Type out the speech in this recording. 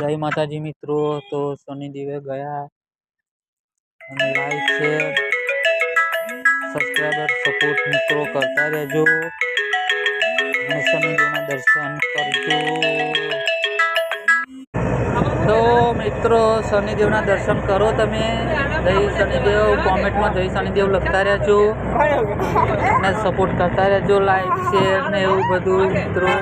जय माताजी मित्रों। तो शनिदेवे गया लाइक शेर सब्सक्राइबर सपोर्ट मित्रों करता रहो। शनिदेवना दर्शन करजो। तो मित्रों शनिदेवना दर्शन करो तमे। जय शनिदेव कॉमेंट में जय शनिदेव लगता रहो ने सपोर्ट करता रहो। लाइक शेर ने एवं बधु मित्रों।